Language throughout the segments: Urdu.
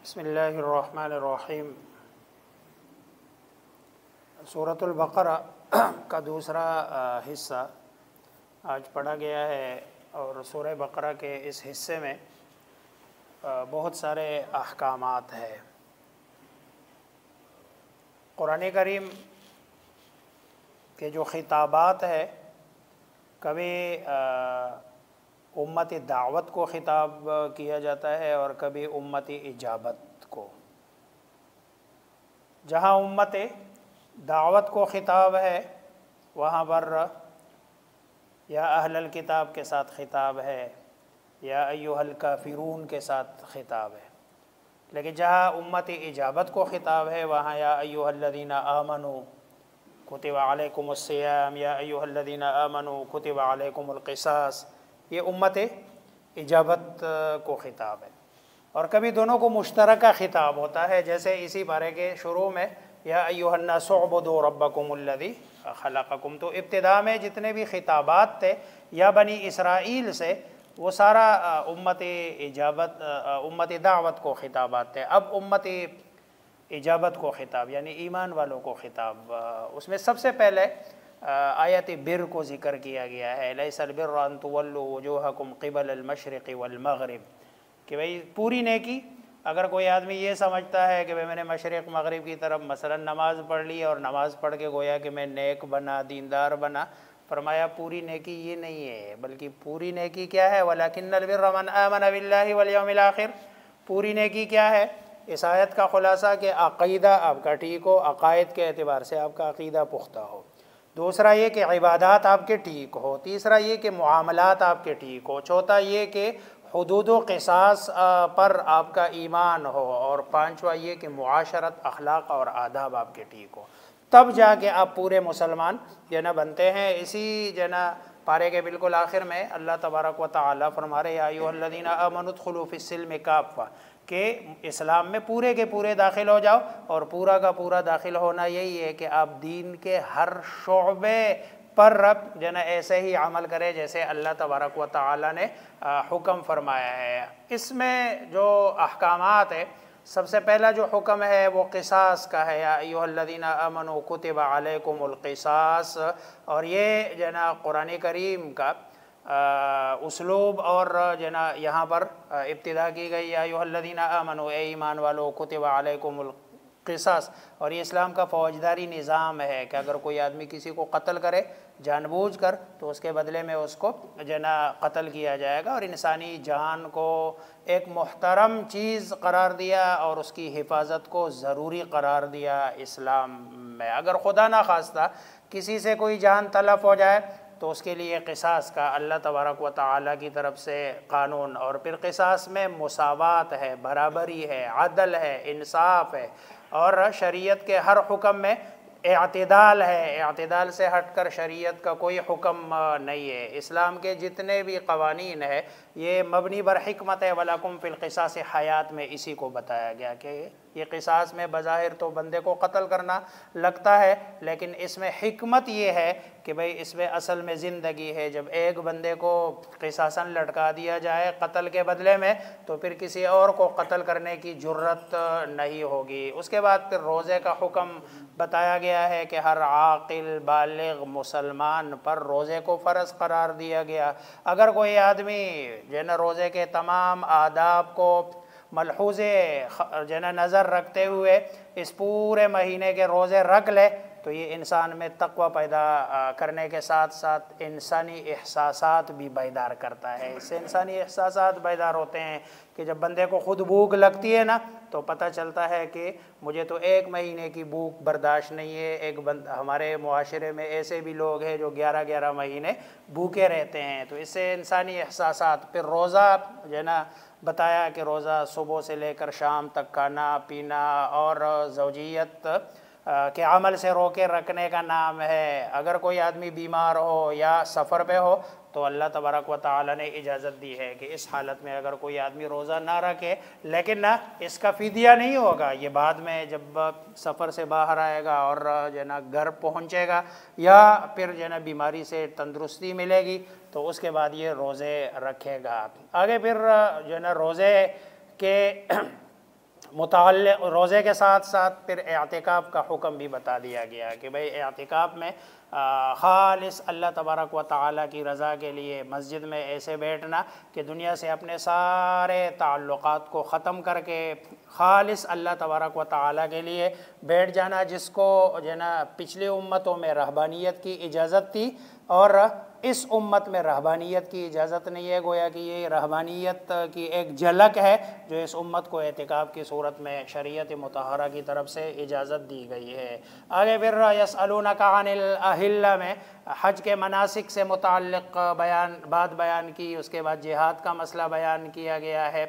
بسم اللہ الرحمن الرحیم۔ سورۃ البقرہ کا دوسرا حصہ آج پڑھا گیا ہے، اور سورہ بقرہ کے اس حصے میں بہت سارے احکامات ہیں۔ قرآن کریم کے جو خطابات ہیں، کبھی امت دعوت کو خطاب کیا جاتا ہے اور کبھی امت اجابت کو۔ جہاں امت دعوت کو خطاب ہے وہاں پر یا اہل الکتاب کے ساتھ خطاب ہے، یا ایھا الکافرون کے ساتھ خطاب ہے۔ لیکن جہاں امت اجابت کو خطاب ہے وہاں یا ایھا الذین آمنوا کتب علیکم الصیام، یا ایھا الذین آمنوا کتب علیکم القصاص، یہ امت اجابت کو خطاب ہے۔ اور کبھی دونوں کو مشترکہ خطاب ہوتا ہے، جیسے اسی پارے کے شروع میں یا ایھا الناس اعبدوا ربکم الذی خلقکم۔ تو ابتدا میں جتنے بھی خطابات تھے یا بنی اسرائیل سے، وہ سارا امت اجابت امت دعوت کو خطابات تھے۔ اب امت اجابت کو خطاب یعنی ایمان والوں کو خطاب۔ اس میں سب سے پہلے آیت بر کو ذکر کیا گیا ہے، لیس البر ان تولوا وجوہکم قبل المشرق والمغرب، کہ بھئی پوری نیکی، اگر کوئی آدمی یہ سمجھتا ہے کہ بھئی میں نے مشرق مغرب کی طرف مثلا نماز پڑھ لی اور نماز پڑھ کے گویا کہ میں نیک بنا، دیندار بنا، فرمایا پوری نیکی یہ نہیں ہے، بلکہ پوری نیکی کیا ہے؟ وَلَكِنَّ الْبِرَّ مَنْ آمَنَ بِاللَّهِ وَالْيَوْمِ الْآخِرِ۔ پوری نیکی کیا ہے؟ اس آیت کا خلاصہ کہ عقیدہ آپ کا ٹھیک ہو، عقائد کے اعتبار سے آپ کا عقیدہ پختہ ہو۔ دوسرا یہ کہ عبادات آپ کے ٹھیک ہو۔ تیسرا یہ کہ معاملات آپ کے ٹھیک ہو۔ چوتھا یہ کہ حدود و قصاص پر آپ کا ایمان ہو۔ اور پانچواں یہ کہ معاشرت، اخلاق اور آداب آپ کے ٹھیک ہو، تب جا کے آپ پورے مسلمان بنتے ہیں۔ اسی پارے کے بالکل آخر میں اللہ تبارک و تعالیٰ فرما رہے یا ایھا الذین آمنوا ادخلوا فی السلم کافہ، کہ اسلام میں پورے کے پورے داخل ہو جاؤ۔ اور پورا کا پورا داخل ہونا یہی ہے کہ آپ دین کے ہر شعبے پر ایسے ہی عمل کرے جیسے اللہ تبارک و تعالیٰ نے حکم فرمایا ہے۔ اس میں جو احکامات ہے، سب سے پہلا جو حکم ہے وہ قصاص کا ہے، یا ایھا الذین آمنوا کتب علیکم القصاص۔ اور یہ قرآن کریم کا اسلوب اور یہاں پر ابتدا کی گئی یا ایھا الذین آمنوا، اے ایمان والو، کتب علیکم القصاص۔ اور یہ اسلام کا فوجداری نظام ہے کہ اگر کوئی آدمی کسی کو قتل کرے جان بوجھ کر تو اس کے بدلے میں اس کو قتل کیا جائے گا، اور انسانی جان کو ایک محترم چیز قرار دیا اور اس کی حفاظت کو ضروری قرار دیا اسلام میں۔ اگر خدا نخواستہ کسی سے کوئی جان تلف ہو جائے تو اس کے لیے قصاص کا اللہ تبارک و تعالیٰ کی طرف سے قانون، اور پھر قصاص میں مساوات ہے، برابری ہے، عدل ہے، انصاف ہے، اور شریعت کے ہر حکم میں اعتدال ہے۔ اعتدال سے ہٹ کر شریعت کا کوئی حکم نہیں ہے۔ اسلام کے جتنے بھی قوانین ہیں یہ مبنی بر حکمت ہے، وَلَكُمْ فِي الْقِصَاصِ حیات میں اسی کو بتایا گیا کہ یہ قصاص میں بظاہر تو بندے کو قتل کرنا لگتا ہے، لیکن اس میں حکمت یہ ہے کہ بھئی اس میں اصل میں زندگی ہے۔ جب ایک بندے کو قصاصاً لٹکا دیا جائے قتل کے بدلے میں تو پھر کسی اور کو قتل کرنے کی جرت نہیں ہوگی۔ اس کے بعد پھر روزے کا حکم بتایا گیا ہے کہ ہر عاقل بالغ مسلمان پر روزے کو فرض قرار دیا گیا۔ اگر کوئی آدمی روزے کے تمام آداب کو ملحوظ نظر رکھتے ہوئے اس پورے مہینے کے روزے رکھ لے تو یہ انسان میں تقوی پیدا کرنے کے ساتھ ساتھ انسانی احساسات بھی بیدار کرتا ہے۔ اس سے انسانی احساسات بیدار ہوتے ہیں کہ جب بندے کو خود بھوک لگتی ہے نا تو پتہ چلتا ہے کہ مجھے تو ایک مہینے کی بھوک برداشت نہیں ہے۔ ہمارے معاشرے میں ایسے بھی لوگ ہیں جو 11 مہینے بھوکے رہتے ہیں۔ تو اس سے انسانی احساسات۔ پھر روزہ بتایا کہ روزہ صبح سے لے کر شام تک کھانا پینا اور زوجیت کے عمل سے روکے رکھنے کا نام ہے۔ اگر کوئی آدمی بیمار ہو یا سفر پہ ہو تو اللہ تبارک و تعالیٰ نے اجازت دی ہے کہ اس حالت میں اگر کوئی آدمی روزہ نہ رکھے، لیکن نہ اس کا فدیہ نہیں ہوگا، یہ بعد میں جب سفر سے باہر آئے گا اور گھر پہنچے گا یا پھر بیماری سے تندرستی ملے گی تو اس کے بعد یہ روزے رکھے گا۔ آگے پھر روزے کے متعلق روزے کے ساتھ ساتھ پھر اعتکاف کا حکم بھی بتا دیا گیا کہ بھئی اعتکاف میں خالص اللہ تبارک و تعالیٰ کی رضا کے لیے مسجد میں ایسے بیٹھنا کہ دنیا سے اپنے سارے تعلقات کو ختم کر کے خالص اللہ تبارک و تعالیٰ کے لیے بیٹھ جانا، جس کو جو ہے نا پچھلی امتوں میں رہبانیت کی اجازت تھی اور اس امت میں رہبانیت کی اجازت نہیں ہے، گویا کہ یہ رہبانیت کی ایک جھلک ہے جو اس امت کو اعتکاف کی صورت میں شریعت مطہرہ کی طرف سے اجازت دی گئی ہے۔ آگے پھر یسألونک عن الاہلہ میں حج کے مناسک سے متعلق بات بیان کی، اس کے بعد جہاد کا مسئلہ بیان کیا گیا ہے۔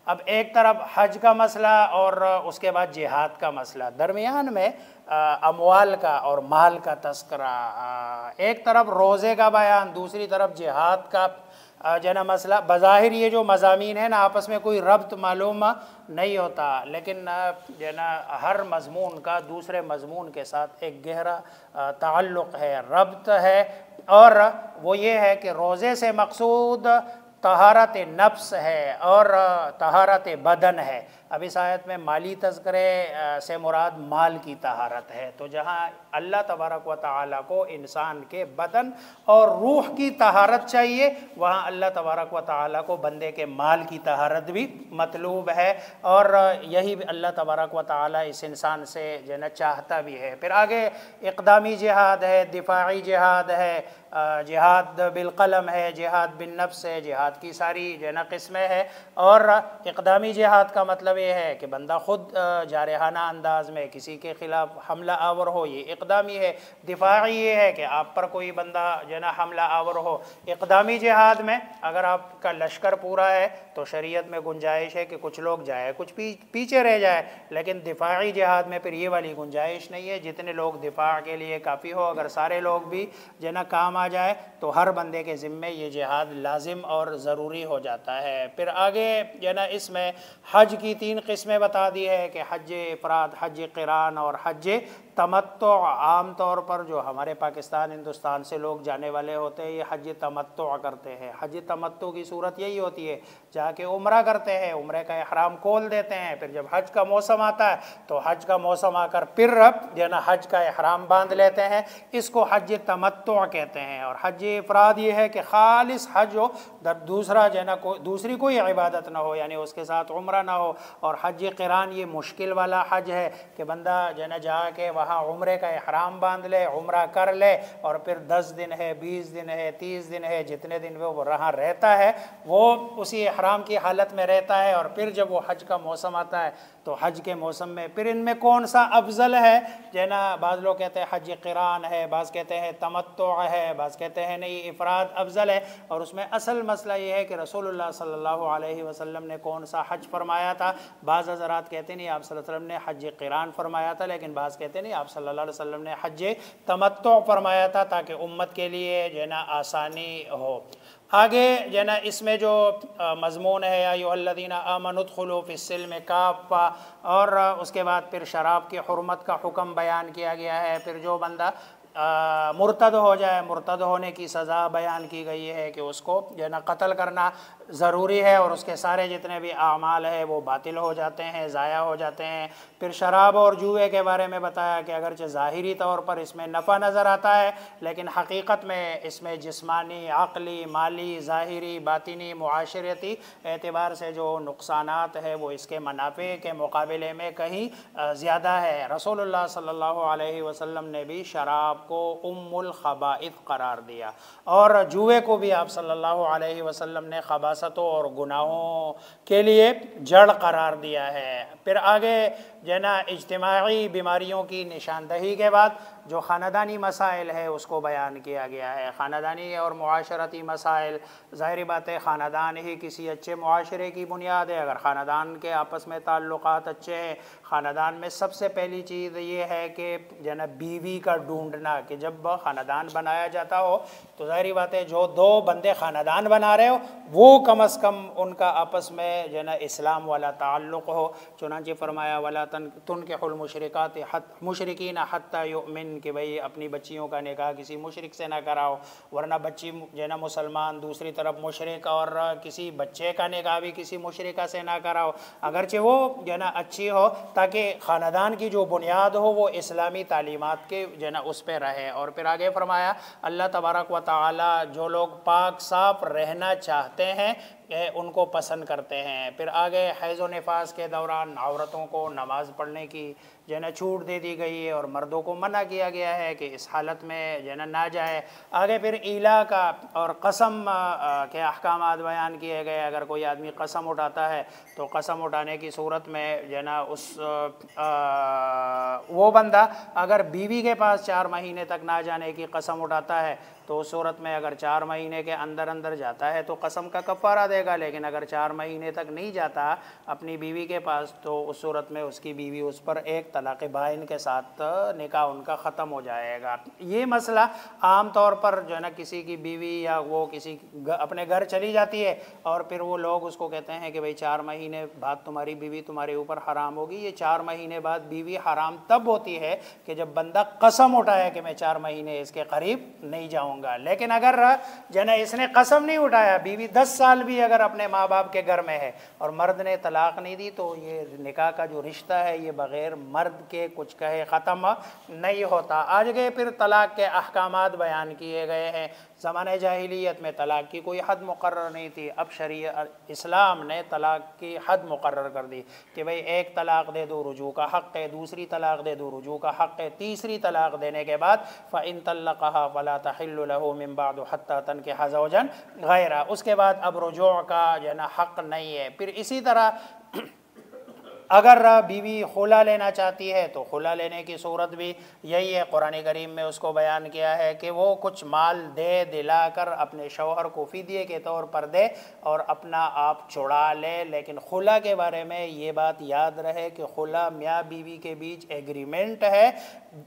اب ایک طرف حج کا مسئلہ اور اس کے بعد جہاد کا مسئلہ، درمیان میں اموال کا اور مال کا تذکرہ، ایک طرف روزے کا بیان، دوسری طرف جہاد کا جو ہے نا مسئلہ۔ بظاہر یہ جو مضامین ہیں نا آپس میں کوئی ربط معلوم نہیں ہوتا، لیکن جو ہے نا ہر مضمون کا دوسرے مضمون کے ساتھ ایک گہرا تعلق ہے، ربط ہے، اور وہ یہ ہے کہ روزے سے مقصود طہارت نفس ہے اور طہارت بدن ہے۔ اب اس آیت میں مالی تذکرے سے مراد مال کی طہارت ہے، تو جہاں اللہ تبارک و تعالیٰ کو انسان کے بدن اور روح کی طہارت چاہیے، وہاں اللہ تبارک و تعالیٰ کو بندے کے مال کی طہارت بھی مطلوب ہے، اور یہی اللہ تبارک و تعالیٰ اس انسان سے جو ہے نا چاہتا بھی ہے۔ پھر آگے اقدامی جہاد ہے، دفاعی جہاد ہے، جہاد بالقلم ہے، جہاد بالنفس ہے، جہاد کی ساری جو ہے نا قسمیں ہیں۔ اور اقدامی جہاد کا مطلب یہ ہے کہ بندہ خود جارحانہ انداز میں کسی کے خلاف حملہ آور ہو، یہ اقدامی ہے۔ دفاعی یہ ہے کہ آپ پر کوئی بندہ جو ہے نا حملہ آور ہو۔ اقدامی جہاد میں اگر آپ کا لشکر پورا ہے تو شریعت میں گنجائش ہے کہ کچھ لوگ جائے، کچھ پیچھے رہ جائے، لیکن دفاعی جہاد میں پھر یہ والی گنجائش نہیں ہے، جتنے لوگ دفاع کے لیے کافی ہو، اگر سارے لوگ بھی جو ہے نا کام آ جائے تو ہر بندے کے ذمے یہ جہاد لازم اور ضروری ہو جاتا ہے۔ پھر آگے جو ہے نا اس میں حج کی 3 قسمیں بتا دی ہے کہ حج افراد، حج قران اور حج تمتع۔ عام طور پر جو ہمارے پاکستان ہندوستان سے لوگ جانے والے ہوتے ہیں یہ حج تمتع کرتے ہیں۔ حج تمتع کی صورت یہی ہوتی ہے جا کے عمرہ کرتے ہیں، عمرے کا احرام کھول دیتے ہیں، پھر جب حج کا موسم آتا ہے تو حج کا موسم آ کر پھر جو ہے نا حج کا احرام باندھ لیتے ہیں، اس کو حج تمتع کہتے ہیں۔ اور حج افراد یہ ہے کہ خالص حج ہو، دوسرا جو ہے نا دوسری کوئی عبادت نہ ہو، یعنی اس کے ساتھ عمرہ نہ ہو۔ اور حج قران یہ مشکل والا حج ہے کہ بندہ جو ہے نا جا کے وہاں عمرے کا احرام باندھ لے، عمرہ کر لے، اور پھر 10 دن ہے، 20 دن ہے، 30 دن ہے، جتنے دن وہ وہاں رہتا ہے وہ اسی احرام کی حالت میں رہتا ہے، اور پھر جب وہ حج کا موسم آتا ہے تو حج کے موسم میں پھر ان میں کون سا افضل ہے، جو ہے نا بعض لوگ کہتے ہیں حج قران ہے، بعض کہتے ہیں تمتع ہے، بعض کہتے ہیں نہیں افراد افضل ہے۔ اور اس میں اصل مسئلہ یہ ہے کہ رسول اللہ صلی اللہ علیہ وسلم نے کون سا حج فرمایا تھا۔ بعض حضرات کہتے نہیں آپ صلی اللہ علیہ وسلم نے حج قران فرمایا تھا، لیکن بعض کہتے نہیں آپ صلی اللہ علیہ وسلم نے حج تمتع فرمایا تھا تاکہ امت کے لیے جو ہے نا آسانی ہو۔ آگے جو ہے نا اس میں جو مضمون ہے یا ایھا الذین آمنوا ادخلوا فی السلم کافہ، اور اس کے بعد پھر شراب کی حرمت کا حکم بیان کیا گیا ہے۔ پھر جو بندہ مرتد ہو جائے، مرتد ہونے کی سزا بیان کی گئی ہے کہ اس کو جو ہے نا قتل کرنا ضروری ہے، اور اس کے سارے جتنے بھی اعمال ہیں وہ باطل ہو جاتے ہیں، ضائع ہو جاتے ہیں۔ پھر شراب اور جوئے کے بارے میں بتایا کہ اگرچہ ظاہری طور پر اس میں نفع نظر آتا ہے، لیکن حقیقت میں اس میں جسمانی، عقلی، مالی، ظاہری، باطنی، معاشرتی اعتبار سے جو نقصانات ہیں وہ اس کے منافع کے مقابلے میں کہیں زیادہ ہے۔ رسول اللہ صلی اللہ علیہ وسلم نے بھی شراب کو ام الخبائث قرار دیا، اور جوئے کو بھی آپ صلی اللہ علیہ وسلم نے خباثتوں اور گناہوں کے لیے جڑ قرار دیا ہے۔ پھر آگے جو ہے نا اجتماعی بیماریوں کی نشاندہی کے بعد جو خاندانی مسائل ہے اس کو بیان کیا گیا ہے۔ خاندانی اور معاشرتی مسائل، ظاہری بات ہے خاندان ہی کسی اچھے معاشرے کی بنیاد ہے۔ اگر خاندان کے آپس میں تعلقات اچھے ہیں، خاندان میں سب سے پہلی چیز یہ ہے کہ جو ہے نا بیوی کا ڈھونڈنا، کہ جب خاندان بنایا جاتا ہو تو ظاہری بات ہے جو 2 بندے خاندان بنا رہے ہو وہ کم از کم ان کا آپس میں جو ہے نا اسلام والا تعلق ہو۔ چنانچہ فرمایا وَلَا تنکحوا المشرکات مشرکین حتی یؤمن کہ بھئی اپنی بچیوں کا نکاح کسی مشرک سے نہ کراؤ، ورنہ بچی جو ہے نا مسلمان دوسری طرف مشرک، اور کسی بچے کا نکاح بھی کسی مشرکہ سے نہ کراؤ، اگرچہ وہ جو ہے نا اچھی ہو، تاکہ خاندان کی جو بنیاد ہو وہ اسلامی تعلیمات کے جو ہے نا اس پہ رہے۔ اور پھر آگے فرمایا اللہ تبارک و تعالی جو لوگ پاک صاف رہنا چاہتے ہیں ان کو پسند کرتے ہیں۔ پھر آگے حیض و نفاس کے دوران عورتوں کو نماز پڑھنے کی جو ہے نا چھوٹ دے دی گئی ہے، اور مردوں کو منع کیا گیا ہے کہ اس حالت میں جو ہے نا نہ جائے۔ آگے پھر ایلا کا اور قسم کے احکامات بیان کیے گئے۔ اگر کوئی آدمی قسم اٹھاتا ہے تو قسم اٹھانے کی صورت میں جو ہے نا وہ بندہ اگر بیوی کے پاس 4 مہینے تک نہ جانے کی قسم اٹھاتا ہے تو اس صورت میں اگر 4 مہینے کے اندر جاتا ہے تو قسم کا کفارہ دے گا، لیکن اگر 4 مہینے تک نہیں جاتا اپنی بیوی کے پاس تو اس صورت میں اس کی بیوی اس پر ایک طلاق بائن کے ساتھ نکاح ان کا ختم ہو جائے گا۔ یہ مسئلہ عام طور پر جو ہے نا کسی کی بیوی یا وہ کسی اپنے گھر چلی جاتی ہے اور پھر وہ لوگ اس کو کہتے ہیں کہ بھئی 4 مہینے بعد تمہاری بیوی تمہارے اوپر حرام ہوگی۔ یہ 4 مہینے بعد بیوی حرام تب ہوتی ہے کہ جب بندہ قسم اٹھایا کہ میں 4 مہینے اس کے قریب نہیں جاؤں گا۔ لیکن اگر جو ہے نا اس نے قسم نہیں اٹھایا، بیوی 10 سال بھی اگر اپنے ماں باپ کے گھر میں ہے اور مرد نے طلاق نہیں دی تو یہ نکاح کا جو رشتہ ہے یہ بغیر مرد کے کچھ کہے ختم نہیں ہوتا۔ آج گئے پھر طلاق کے احکامات بیان کیے گئے ہیں۔ زمانہ جاہلیت میں طلاق کی کوئی حد مقرر نہیں تھی، اب شریعت اسلام نے طلاق کی حد مقرر کر دی کہ بھئی 1 طلاق دے دو رجوع کا حق ہے، دوسری طلاق دے دو رجوع کا حق ہے، تیسری طلاق دینے کے بعد فَإِن طَلَّقَهَا فَلَا تَحِلُّ لَهُ مِن بَعْدُ حَتَّى تَنكِحَ زَوْجًا غَيْرَهُ، اس کے بعد اب رجوع کا جو ہے نا حق نہیں ہے۔ پھر اسی طرح اگر بیوی خلا لینا چاہتی ہے تو خلا لینے کی صورت بھی یہی ہے، قرآن کریم میں اس کو بیان کیا ہے کہ وہ کچھ مال دے دلا کر اپنے شوہر کو فدیے کے طور پر دے اور اپنا آپ چھڑا لے۔ لیکن خلا کے بارے میں یہ بات یاد رہے کہ خلا میاں بیوی کے بیچ ایگریمنٹ ہے،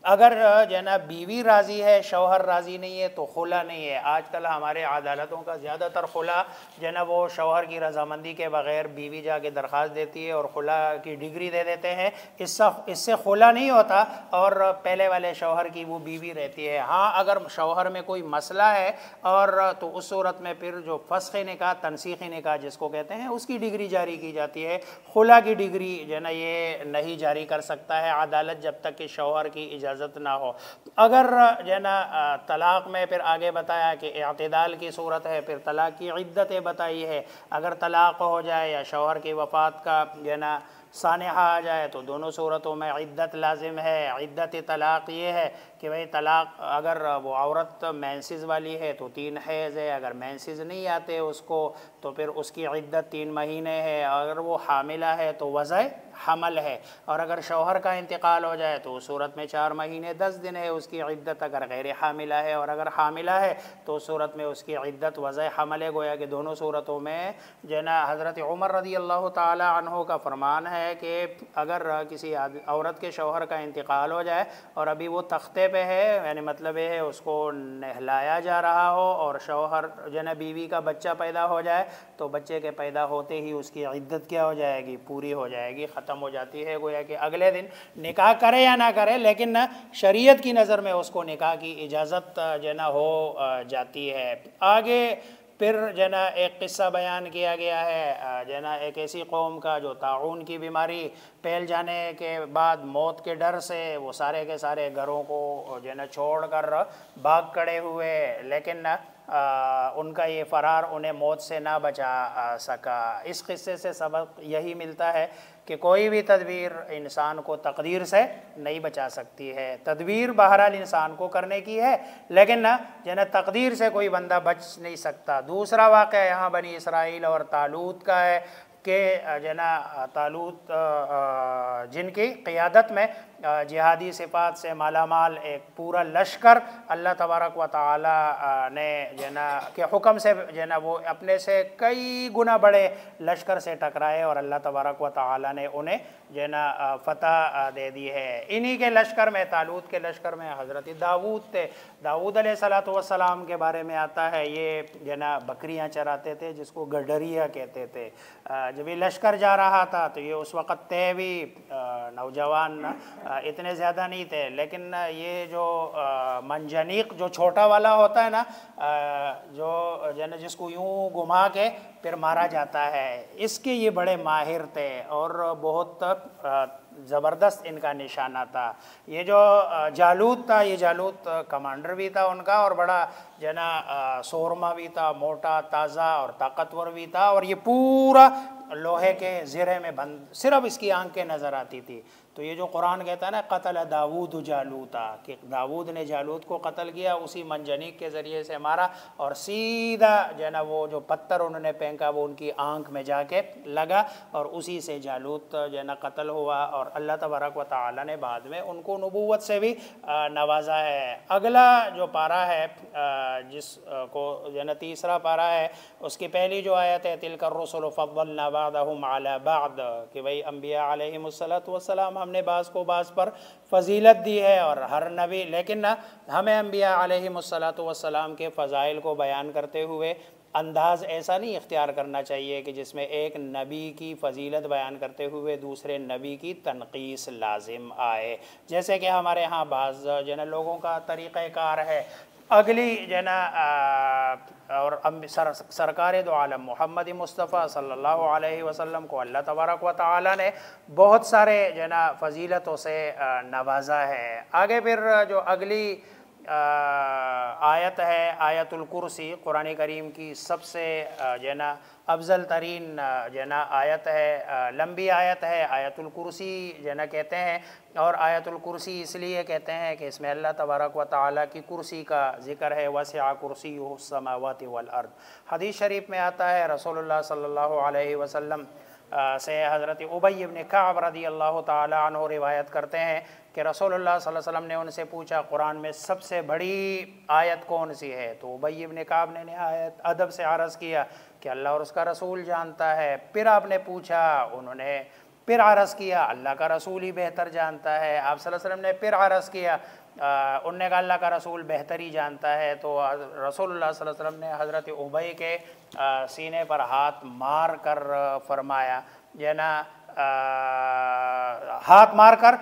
اگر جو ہے نا بیوی راضی ہے شوہر راضی نہیں ہے تو خلا نہیں ہے۔ آج کل ہمارے عدالتوں کا زیادہ تر خلا جو ہے نا وہ شوہر کی رضامندی کے بغیر بیوی جا کے درخواست دیتی ہے اور خلا کی ڈگری دے دیتے ہیں، اس سے خلا نہیں ہوتا اور پہلے والے شوہر کی وہ بیوی رہتی ہے۔ ہاں اگر شوہر میں کوئی مسئلہ ہے اور تو اس صورت میں پھر جو فسخ نکاح تنسیخی نکاح جس کو کہتے ہیں اس کی ڈگری جاری کی جاتی ہے، خلا کی ڈگری جو ہے نا یہ نہیں جاری کر سکتا ہے عدالت جب تک کہ شوہر کی اجازت نہ ہو۔ اگر جو ہے نا طلاق میں پھر آگے بتایا کہ اعتدال کی صورت ہے، پھر طلاق کی عدتیں بتائی ہے، اگر طلاق ہو جائے یا شوہر کی وفات کا جو ہے نا سانحہ آ جائے تو دونوں صورتوں میں عدت لازم ہے۔ عدت طلاق یہ ہے کہ بھئی طلاق اگر وہ عورت مینسز والی ہے تو 3 حیض ہے، اگر مینسز نہیں آتے اس کو تو پھر اس کی عدت 3 مہینے ہے، اگر وہ حاملہ ہے تو وضع حمل ہے، اور اگر شوہر کا انتقال ہو جائے تو اس صورت میں 4 مہینے 10 دن ہے اس کی عدت اگر غیر حاملہ ہے، اور اگر حاملہ ہے تو اس صورت میں اس کی عدت وضع حمل ہے۔ گویا کہ دونوں صورتوں میں جو ہے نا حضرت عمر رضی اللہ تعالی عنہ کا فرمان ہے کہ اگر کسی عورت کے شوہر کا انتقال ہو جائے اور ابھی وہ تختے پہ ہے، یعنی مطلب یہ ہے اس کو نہلایا جا رہا ہو اور شوہر جو ہے نا بیوی کا بچہ پیدا ہو جائے تو بچے کے پیدا ہوتے ہی اس کی عدت کیا ہو جائے گی؟ پوری ہو جائے گی، ختم ہو جاتی ہے۔ گویا کہ اگلے دن نکاح کرے یا نہ کرے لیکن شریعت کی نظر میں اس کو نکاح کی اجازت جو ہے نا ہو جاتی ہے۔ آگے پھر جو ہے نا ایک قصہ بیان کیا گیا ہے جو ہے نا ایک ایسی قوم کا جو طاعون کی بیماری پھیل جانے کے بعد موت کے ڈر سے وہ سارے کے سارے گھروں کو جو ہے نا چھوڑ کر بھاگ کھڑے ہوئے، لیکن ان کا یہ فرار انہیں موت سے نہ بچا سکا۔ اس قصے سے سبق یہی ملتا ہے کہ کوئی بھی تدبیر انسان کو تقدیر سے نہیں بچا سکتی ہے۔ تدبیر بہرحال انسان کو کرنے کی ہے لیکن جو ہے نا تقدیر سے کوئی بندہ بچ نہیں سکتا۔ دوسرا واقعہ یہاں بنی اسرائیل اور طالوت کا ہے کہ جو ہے نا طالوت جن کی قیادت میں جہادی صفات سے مالا مال ایک پورا لشکر اللہ تبارک و تعالی نے جو ہے نا کے حکم سے جو ہے نا وہ اپنے سے کئی گنا بڑے لشکر سے ٹکرائے اور اللہ تبارک و تعالی نے انہیں جو ہے نا فتح دے دی ہے۔ انہی کے لشکر میں طالوت کے لشکر میں حضرت داؤد تھے۔ داؤد علیہ السلام کے بارے میں آتا ہے یہ جو ہے نا بکریاں چراتے تھے جس کو گڈریا کہتے تھے۔ جب یہ لشکر جا رہا تھا تو یہ اس وقت طے بھی نوجوان اتنے زیادہ نہیں تھے، لیکن یہ جو منجنیق جو چھوٹا والا ہوتا ہے نا، جو نا جس کو یوں گھما کے پھر مارا جاتا ہے، اس کے یہ بڑے ماہر تھے اور بہت زبردست ان کا نشانہ تھا۔ یہ جو جالوت تھا، یہ جالوت کمانڈر بھی تھا ان کا، اور بڑا جو نا سورما بھی تھا، موٹا تازہ اور طاقتور بھی تھا، اور یہ پورا لوہے کے زرے میں بند، صرف اس کی آنکھیں نظر آتی تھی۔ تو یہ جو قرآن کہتا ہے نا قتل داود جالوتا، کہ داود نے جالوت کو قتل کیا، اسی منجنیق کے ذریعے سے مارا، اور سیدھا جو ہے نا وہ جو پتھر انہوں نے پھینکا وہ ان کی آنکھ میں جا کے لگا، اور اسی سے جالوت جو ہے نا قتل ہوا، اور اللہ تبارک و تعالی نے بعد میں ان کو نبوت سے بھی نوازا ہے۔ اگلا جو پارہ ہے جس کو جو ہے نا تیسرا پارہ ہے، اس کی پہلی جو آیت ہے تلک الرسل فضلنا بعضهم علی بعض، کہ بھئی انبیاء علیہم السلام ہم نے بعض کو بعض پر فضیلت دی ہے، اور ہر نبی، لیکن ہمیں انبیاء علیہم السلام کے فضائل کو بیان کرتے ہوئے انداز ایسا نہیں اختیار کرنا چاہیے کہ جس میں ایک نبی کی فضیلت بیان کرتے ہوئے دوسرے نبی کی تنقیص لازم آئے، جیسے کہ ہمارے ہاں بعض جو نا لوگوں کا طریقہ کار ہے۔ اگلی جو نا اور سرکار دو عالم محمد مصطفیٰ صلی اللہ علیہ وسلم کو اللہ تبارک و تعالی نے بہت سارے جو نا فضیلتوں سے نوازا ہے۔ آگے پھر جو اگلی آیت ہے آیت الکرسی، قرآن کریم کی سب سے جو نا افضل ترین جو نا آیت ہے، لمبی آیت ہے، آیت الکرسی جو نا کہتے ہیں، اور آیت الکرسی اس لیے کہتے ہیں کہ اس میں اللہ تبارک و تعالیٰ کی کرسی کا ذکر ہے، وسع کرسیہ السماوات والارض۔ حدیث شریف میں آتا ہے رسول اللہ صلی اللہ علیہ وسلم سے حضرت ابی بن کعب رضی اللہ تعالی عنہ روایت کرتے ہیں کہ رسول اللہ صلی اللہ علیہ وسلم نے ان سے پوچھا قرآن میں سب سے بڑی آیت کون سی ہے؟ تو ابی بن کعب نے نہایت ادب سے عرض کیا کہ اللہ اور اس کا رسول جانتا ہے۔ پھر آپ نے پوچھا، انہوں نے پھر عرض کیا اللہ کا رسول ہی بہتر جانتا ہے۔ آپ صلی اللہ علیہ وسلم نے پھر عرض کیا، انہوں نے کہا اللہ کا رسول بہتر ہی جانتا ہے۔ تو رسول اللہ صلی اللہ علیہ وسلم نے حضرت ابی کے سینے پر ہاتھ مار کر فرمایا، یہ نا ہاتھ مار کر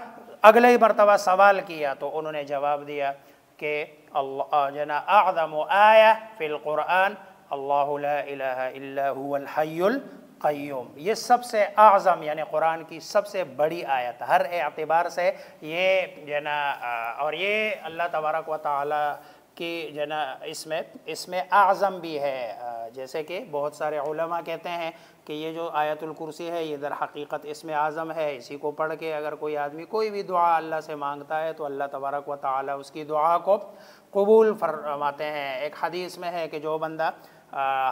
اگلے ہی مرتبہ سوال کیا، تو انہوں نے جواب دیا کہ اللہ جنا اعظم آیہ فی القرآن اللہ لا الہ الا هو الحی القیوم، یہ سب سے اعظم یعنی قرآن کی سب سے بڑی آیت ہر اعتبار سے، یہ جنا اور یہ اللہ تبارک و تعالی کی جنا اس میں اعظم بھی ہے، جیسے کہ بہت سارے علماء کہتے ہیں کہ یہ جو آیت الکرسی ہے یہ در حقیقت اس میں اعظم ہے، اسی کو پڑھ کے اگر کوئی آدمی کوئی بھی دعا اللہ سے مانگتا ہے تو اللہ تبارک و تعالی اس کی دعا کو قبول فرماتے ہیں۔ ایک حدیث میں ہے کہ جو بندہ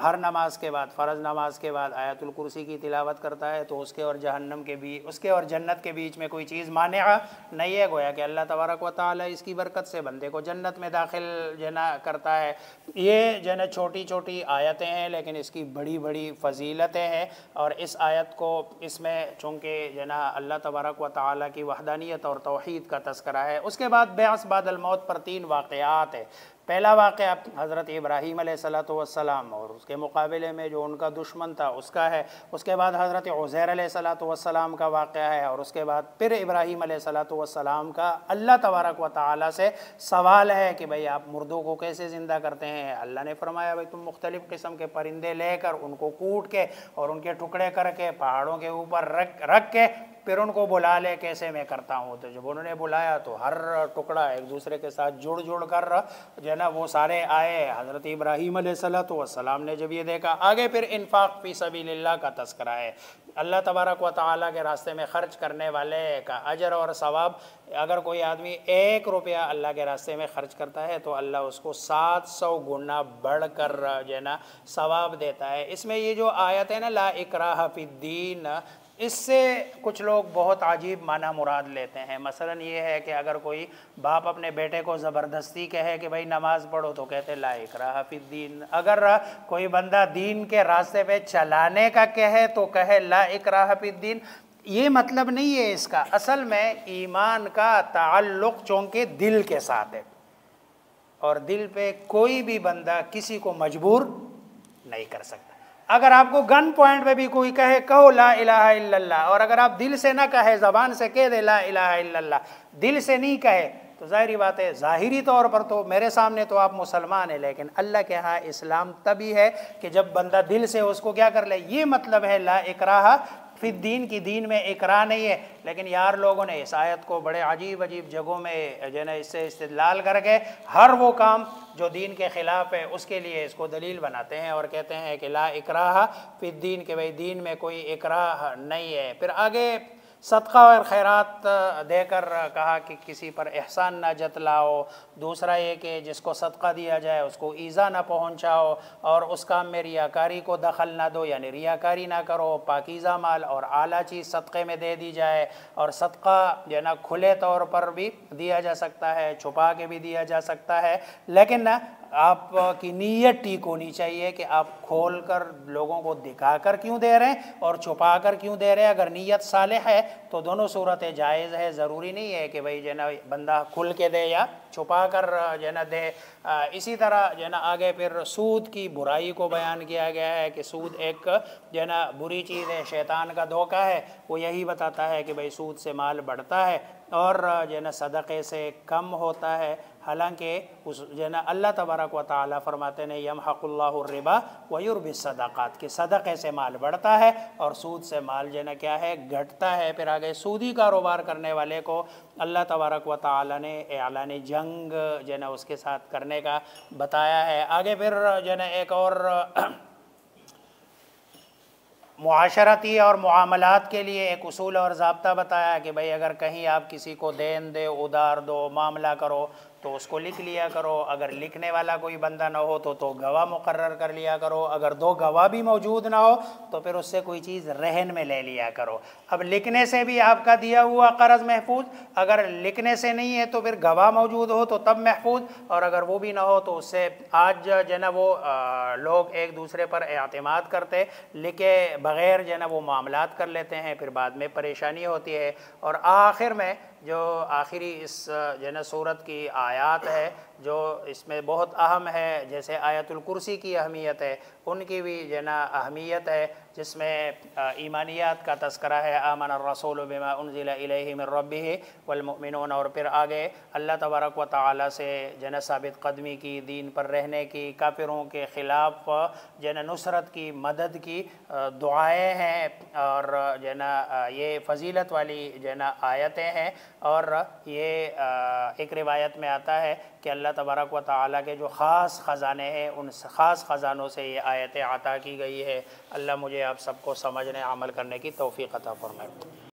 ہر نماز کے بعد، فرض نماز کے بعد آیت الکرسی کی تلاوت کرتا ہے تو اس کے اور جہنم کے بھی اس کے اور جنت کے بیچ میں کوئی چیز مانع نہیں ہے، گویا کہ اللہ تبارک و تعالی اس کی برکت سے بندے کو جنت میں داخل جنا کرتا ہے۔ یہ جنا چھوٹی چھوٹی آیتیں ہیں لیکن اس کی بڑی بڑی فضیلتیں ہیں، اور اس آیت کو اس میں چونکہ جنا اللہ تبارک و تعالی کی وحدانیت اور توحید کا تذکرہ ہے۔ اس کے بعد بعث بعد الموت پر 3 واقعات ہیں۔ پہلا واقعہ حضرت ابراہیم علیہ السلام اور اس کے مقابلے میں جو ان کا دشمن تھا اس کا ہے، اس کے بعد حضرت عزیر علیہ السلام کا واقعہ ہے، اور اس کے بعد پھر ابراہیم علیہ السلام کا اللہ تبارک و تعالی سے سوال ہے کہ بھئی آپ مردوں کو کیسے زندہ کرتے ہیں؟ اللہ نے فرمایا بھئی تم مختلف قسم کے پرندے لے کر ان کو کوٹ کے اور ان کے ٹکڑے کر کے پہاڑوں کے اوپر رکھ کے پھر ان کو بلا لے کیسے میں کرتا ہوں۔ تو جب انہوں نے بلایا تو ہر ٹکڑا ایک دوسرے کے ساتھ جڑ کر جو ہے نا وہ سارے آئے۔ حضرت ابراہیم علیہ السلام نے جب یہ دیکھا، آگے پھر انفاق فی سبیل اللہ کا تذکرہ ہے، اللہ تبارک و تعالیٰ کے راستے میں خرچ کرنے والے کا اجر اور ثواب۔ اگر کوئی آدمی 1 روپیہ اللہ کے راستے میں خرچ کرتا ہے تو اللہ اس کو 700 گنا بڑھ کر جو ہے نا ثواب دیتا ہے۔ اس میں یہ جو آیت ہے نا لا اکراہ فی الدین، اس سے کچھ لوگ بہت عجیب معنی مراد لیتے ہیں۔ مثلا یہ ہے کہ اگر کوئی باپ اپنے بیٹے کو زبردستی کہے کہ بھائی نماز پڑھو تو کہتے لا اکراہ فی الدین، اگر کوئی بندہ دین کے راستے پہ چلانے کا کہے تو کہے لا اکراہ فی الدین۔ یہ مطلب نہیں ہے اس کا، اصل میں ایمان کا تعلق چونکہ دل کے ساتھ ہے، اور دل پہ کوئی بھی بندہ کسی کو مجبور نہیں کر سکتا۔ اگر آپ کو گن پوائنٹ پہ بھی کوئی کہے کہو لا الہ الا اللہ، اور اگر آپ دل سے نہ کہے، زبان سے کہہ دے لا الہ الا اللہ، دل سے نہیں کہے، تو ظاہری بات ہے ظاہری طور پر تو میرے سامنے تو آپ مسلمان ہیں، لیکن اللہ کے ہاں اسلام تبھی ہے کہ جب بندہ دل سے اس کو کیا کر لے۔ یہ مطلب ہے لا اکراہ فی الدین کی، دین میں اکراہ نہیں ہے۔ لیکن یار لوگوں نے اس آیت کو بڑے عجیب عجیب جگہوں میں جو ہے نا اس سے استدلال کر کے ہر وہ کام جو دین کے خلاف ہے اس کے لیے اس کو دلیل بناتے ہیں، اور کہتے ہیں کہ لا اکراہ فی الدین، کہ بھئی دین میں کوئی اکراہ نہیں ہے۔ پھر آگے صدقہ اور خیرات دے کر کہا کہ کسی پر احسان نہ جتلاؤ، دوسرا یہ کہ جس کو صدقہ دیا جائے اس کو ایذا نہ پہنچاؤ، اور اس کام میں ریاکاری کو دخل نہ دو، یعنی ریاکاری نہ کرو، پاکیزہ مال اور اعلیٰ چیز صدقے میں دے دی جائے، اور صدقہ جو ہے نا کھلے طور پر بھی دیا جا سکتا ہے، چھپا کے بھی دیا جا سکتا ہے، لیکن نا آپ کی نیت ٹھیک ہونی چاہیے کہ آپ کھول کر لوگوں کو دکھا کر کیوں دے رہے ہیں اور چھپا کر کیوں دے رہے ہیں۔ اگر نیت صالح ہے تو دونوں صورتیں جائز ہے، ضروری نہیں ہے کہ بھئی جو ہے نا بندہ کھل کے دے یا چھپا کر جو ہے نا دے۔ اسی طرح جو ہے نا آگے پھر سود کی برائی کو بیان کیا گیا ہے کہ سود ایک جو ہے نا بری چیز ہے، شیطان کا دھوکہ ہے، وہ یہی بتاتا ہے کہ بھئی سود سے مال بڑھتا ہے اور جو ہے نا صدقے سے کم ہوتا ہے، حالانکہ اس جو ہے نا اللہ تبارک و تعالیٰ فرماتے ہیں یمحق اللہ الربا ویربی الصدقات، کہ صدقے سے مال بڑھتا ہے اور سود سے مال جو ہے نا کیا ہے گھٹتا ہے۔ پھر آگے سودی کاروبار کرنے والے کو اللہ تبارک و تعالیٰ نے اعلان جنگ جو ہے نا اس کے ساتھ کرنے کا بتایا ہے۔ آگے پھر جو ہے نا ایک اور معاشرتی اور معاملات کے لیے ایک اصول اور ضابطہ بتایا کہ بھئی اگر کہیں آپ کسی کو دین دے، ادار دو، معاملہ کرو تو اس کو لکھ لیا کرو، اگر لکھنے والا کوئی بندہ نہ ہو تو گواہ مقرر کر لیا کرو، اگر دو گواہ بھی موجود نہ ہو تو پھر اس سے کوئی چیز رہن میں لے لیا کرو۔ اب لکھنے سے بھی آپ کا دیا ہوا قرض محفوظ، اگر لکھنے سے نہیں ہے تو پھر گواہ موجود ہو تو تب محفوظ، اور اگر وہ بھی نہ ہو تو اس سے آج جو ہے نا وہ لوگ ایک دوسرے پر اعتماد کرتے، لکھے بغیر جو ہے نا وہ معاملات کر لیتے ہیں، پھر بعد میں پریشانی ہوتی ہے۔ اور آخر میں جو آخری اس جو ہے نا سورت کی آیات ہے جو اس میں بہت اہم ہے، جیسے آیت الکرسی کی اہمیت ہے، ان کی بھی جو ہے نا اہمیت ہے، جس میں ایمانیات کا تذکرہ ہے، آمن الرسول بما انزل الیہ من ربہ والمؤمنون، اور پھر آگے اللہ تبارک و تعالیٰ سے جو ہے نا ثابت قدمی کی، دین پر رہنے کی، کافروں کے خلاف جو ہے نا نصرت کی، مدد کی دعائیں ہیں، اور جو ہے نا یہ فضیلت والی جو ہے نا آیتیں ہیں۔ اور یہ ایک روایت میں آتا ہے کہ اللہ تبارک و تعالیٰ کے جو خاص خزانے ہیں ان خاص خزانوں سے یہ آیتیں عطا کی گئی ہے۔ اللہ مجھے آپ سب کو سمجھنے عمل کرنے کی توفیق عطا فرمائے۔